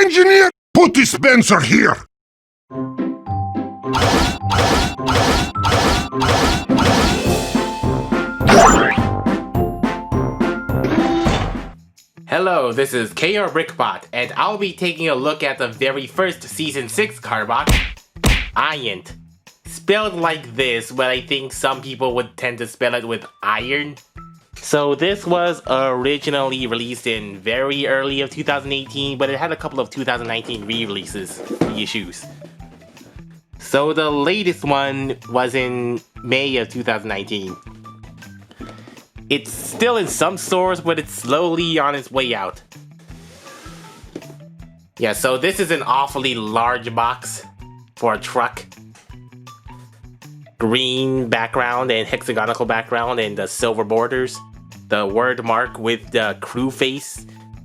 Engineer, put dispenser here. Hello, this is KRBrickBot, and I'll be taking a look at the very first Season 6 Carbot Aiant. Spelled like this, but I think some people would tend to spell it with iron. So this was originally released in very early of 2018, but it had a couple of 2019 re-releases, reissues. So the latest one was in May of 2019. It's still in some stores, but it's slowly on its way out. Yeah, so this is an awfully large box for a truck. Green background and hexagonal background and the silver borders. The word mark with the crew face,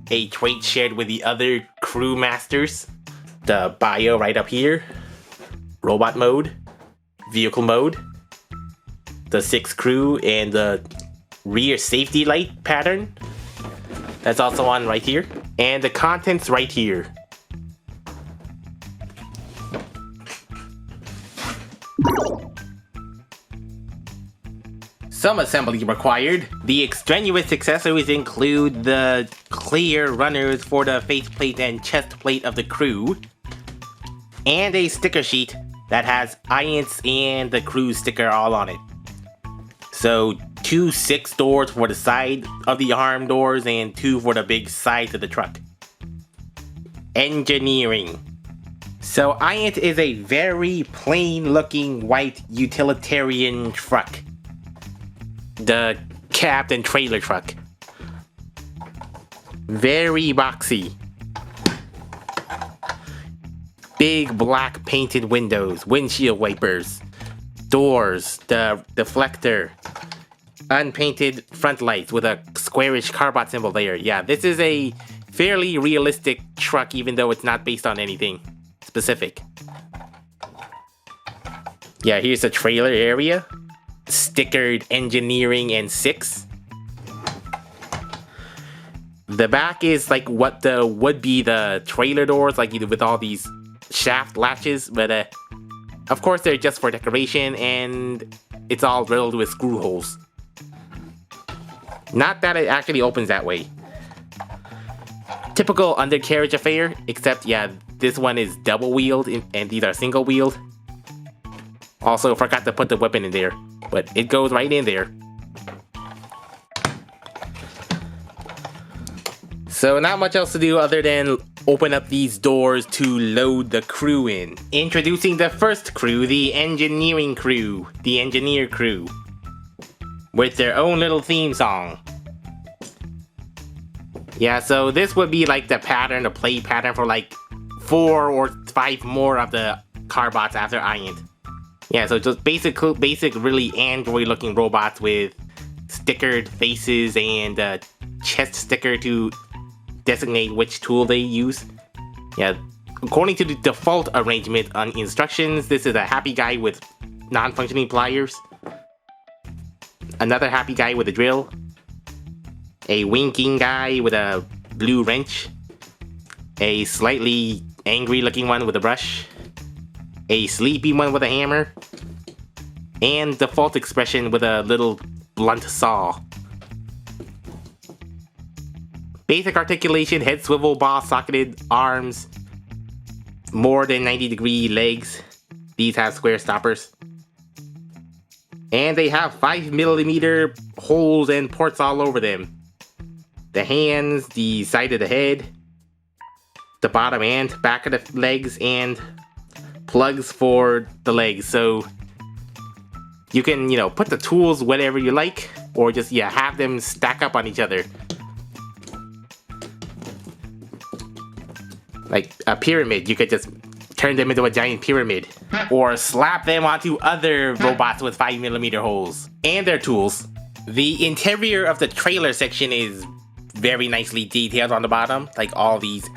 a trait shared with the other crew masters. The bio right up here. Robot mode, vehicle mode, the 6 crew, and the rear safety light pattern. That's also on right here. And the contents right here. Some assembly required. The extraneous accessories include the clear runners for the faceplate and chest plate of the crew, and a sticker sheet that has Aiant's and the crew sticker all on it. So 2 6 doors for the side of the arm doors and 2 for the big sides of the truck. Engineering. So Aiant is a very plain looking white utilitarian truck. The cab and trailer truck. Very boxy. Big black painted windows, windshield wipers, doors, the deflector, unpainted front lights with a squarish Carbot symbol there. Yeah, this is a fairly realistic truck, even though it's not based on anything specific. Yeah, here's the trailer area. Stickered engineering and 6. The back is like what would be the trailer doors, like with all these shaft latches, but of course they're just for decoration and it's all riddled with screw holes. Not that it actually opens that way. Typical undercarriage affair, except yeah, this one is double wheeled and these are single wheeled. Also forgot to put the weapon in there, but it goes right in there. So not much else to do other than open up these doors to load the crew in. Introducing the first crew, the engineering crew, the engineer crew, with their own little theme song. Yeah, so this would be like the pattern, the play pattern for like 4 or 5 more of the Carbots after Aiant. Yeah, so just basic really Android looking robots with stickered faces and a chest sticker to designate which tool they use. Yeah, according to the default arrangement on instructions, this is a happy guy with non-functioning pliers, another happy guy with a drill, a winking guy with a blue wrench, a slightly angry looking one with a brush, a sleepy one with a hammer, and default expression with a little blunt saw. Basic articulation, head swivel, ball socketed arms, more than 90-degree legs. These have square stoppers. And they have 5mm holes and ports all over them. The hands, the side of the head, the bottom and back of the legs, and plugs for the legs. So you can, put the tools whatever you like, or just, have them stack up on each other. Like a pyramid, you could just turn them into a giant pyramid. Or slap them onto other robots with 5mm holes. And their tools. The interior of the trailer section is very nicely detailed on the bottom. Like all these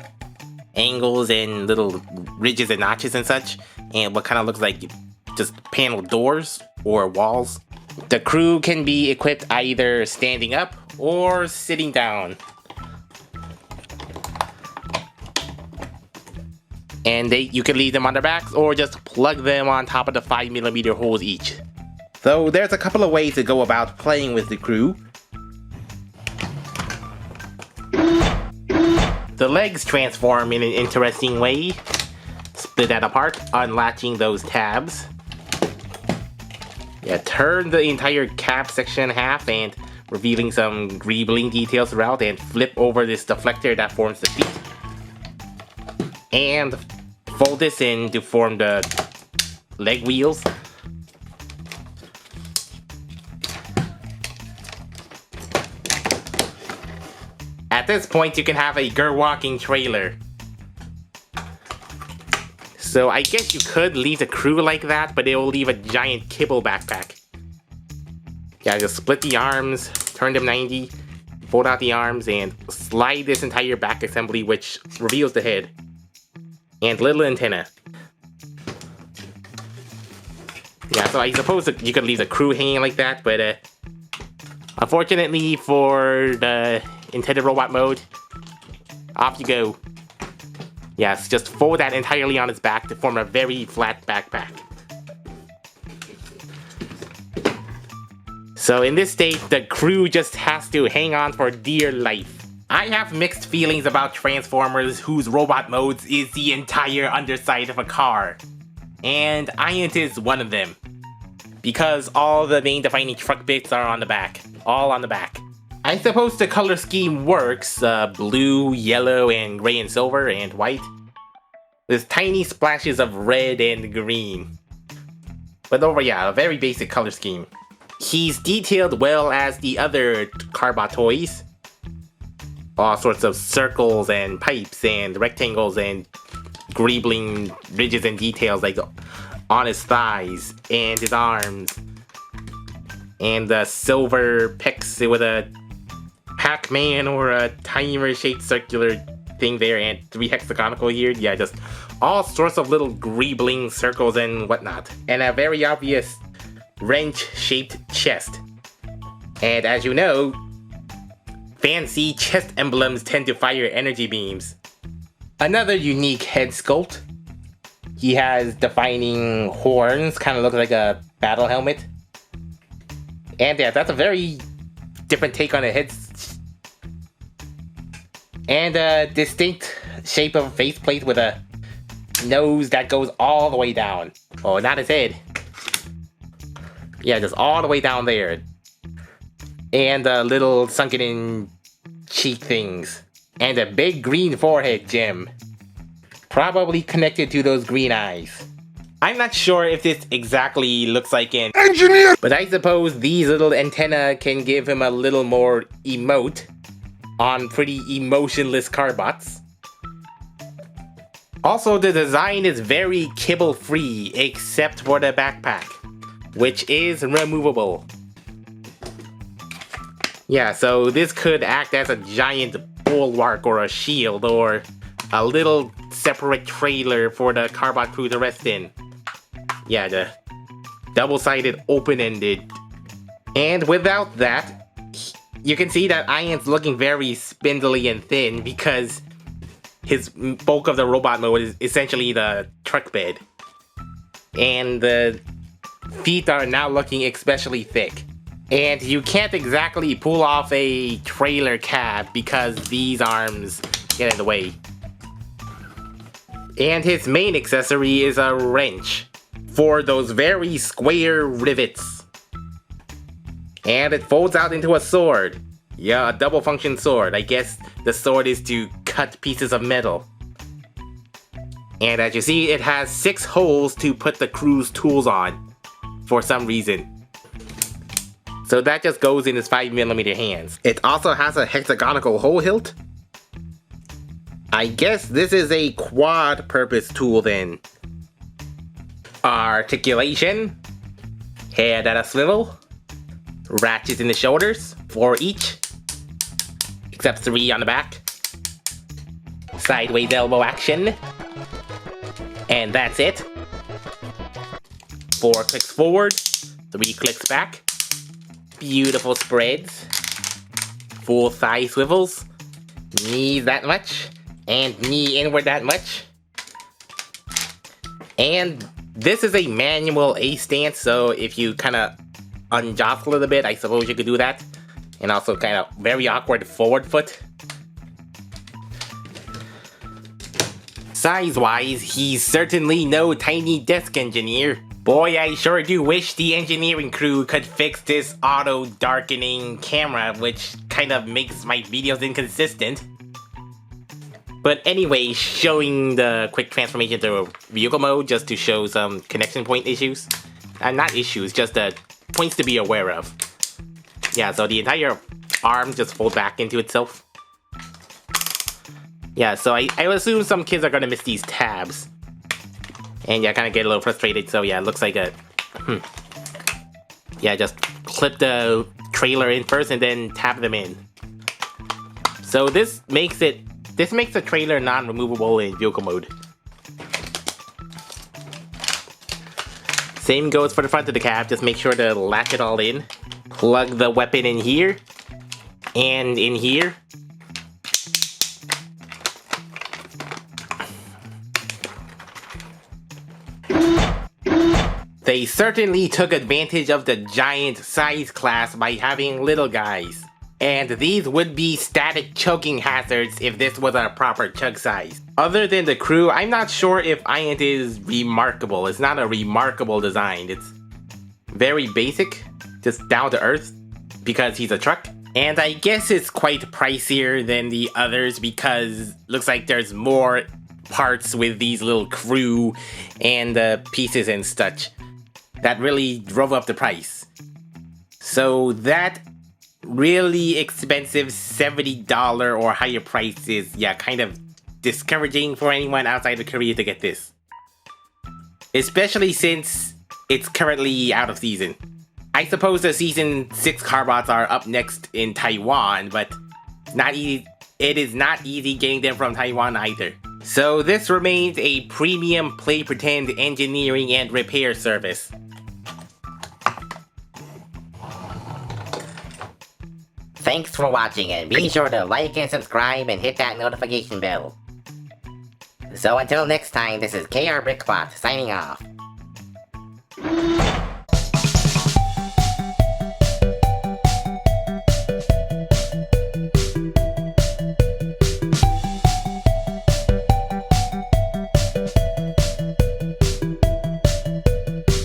angles and little ridges and notches and such. And what kind of looks like just paneled doors or walls. The crew can be equipped either standing up or sitting down. And you can leave them on their backs or just plug them on top of the 5mm holes each. So there's a couple of ways to go about playing with the crew. The legs transform in an interesting way. Split that apart, unlatching those tabs. Yeah, turn the entire cap section in half and revealing some greebling details throughout, and flip over this deflector that forms the feet. And fold this in to form the leg wheels. At this point, you can have a walking trailer. So I guess you could leave the crew like that, but it will leave a giant kibble backpack. Yeah, just split the arms, turn them 90, fold out the arms, and slide this entire back assembly, which reveals the head. And little antenna. Yeah, so I suppose you could leave the crew hanging like that, but unfortunately for the intended robot mode, off you go. Yes, just fold that entirely on its back to form a very flat backpack. So in this state, the crew just has to hang on for dear life. I have mixed feelings about Transformers whose robot modes is the entire underside of a car. And Aiant is one of them. Because all the main defining truck bits are on the back. All on the back. I suppose the color scheme works, blue, yellow, and gray and silver, and white. With tiny splashes of red and green. But a very basic color scheme. He's detailed well as the other Carbot toys. All sorts of circles and pipes and rectangles and greebling ridges and details like on his thighs and his arms. And the silver pecs with a Pac-Man or a timer-shaped circular thing there, and 3 hexagonal here. Yeah, just all sorts of little greebling circles and whatnot. And a very obvious wrench-shaped chest. And as you know, fancy chest emblems tend to fire energy beams. Another unique head sculpt. He has defining horns, kind of look like a battle helmet. And yeah, that's a very different take on a head. And a distinct shape of faceplate with a nose that goes all the way down. Oh, not his head. Yeah, just all the way down there. And little sunken in cheek things. And a big green forehead gem. Probably connected to those green eyes. I'm not sure if this exactly looks like an engineer, but I suppose these little antennae can give him a little more emote on pretty emotionless Carbots. Also, the design is very kibble-free, except for the backpack, which is removable. Yeah, so this could act as a giant bulwark or a shield or a little separate trailer for the Carbot crew to rest in. Yeah, the double-sided open-ended. And without that, you can see that Aiant's looking very spindly and thin because his bulk of the robot mode is essentially the truck bed. And the feet are now looking especially thick. And you can't exactly pull off a trailer cab because these arms get in the way. And his main accessory is a wrench for those very square rivets. And it folds out into a sword. Yeah, a double function sword. I guess the sword is to cut pieces of metal. And as you see, it has 6 holes to put the crew's tools on. For some reason. So that just goes in his 5mm hands. It also has a hexagonal hole hilt. I guess this is a quad purpose tool then. Articulation. Head at a swivel. Ratchets in the shoulders, 4 each, except 3 on the back. Sideways elbow action. And that's it. 4 clicks forward, 3 clicks back. Beautiful spreads. Full thigh swivels. Knees that much, and knee inward that much. And this is a manual A stance, so if you kind of unjostle it a bit, I suppose you could do that. And also kind of very awkward forward foot. Size-wise, he's certainly no tiny desk engineer. Boy, I sure do wish the engineering crew could fix this auto-darkening camera, which kind of makes my videos inconsistent. But anyway, showing the quick transformation to vehicle mode just to show some connection point issues. Not issues, just points to be aware of. Yeah, so the entire arm just folds back into itself. Yeah, so I would assume some kids are gonna miss these tabs. And yeah, kind of get a little frustrated, so yeah, it looks like a... Yeah, just clip the trailer in first and then tab them in. So this makes the trailer non-removable in vehicle mode. Same goes for the front of the cab, just make sure to latch it all in. Plug the weapon in here. And in here. They certainly took advantage of the giant size class by having little guys. And these would be static choking hazards if this was a proper chug size. Other than the crew, I'm not sure if Aiant is remarkable. It's not a remarkable design. It's very basic, just down to earth, because he's a truck. And I guess it's quite pricier than the others because looks like there's more parts with these little crew and pieces and such. That really drove up the price. So that really expensive $70 or higher price is, yeah, kind of discouraging for anyone outside of Korea to get this. Especially since it's currently out of season. I suppose the Season 6 Carbots are up next in Taiwan, but it is not easy getting them from Taiwan either. So this remains a premium play pretend engineering and repair service. Thanks for watching, and be sure to like and subscribe and hit that notification bell. So until next time, this is KRBrickBot signing off.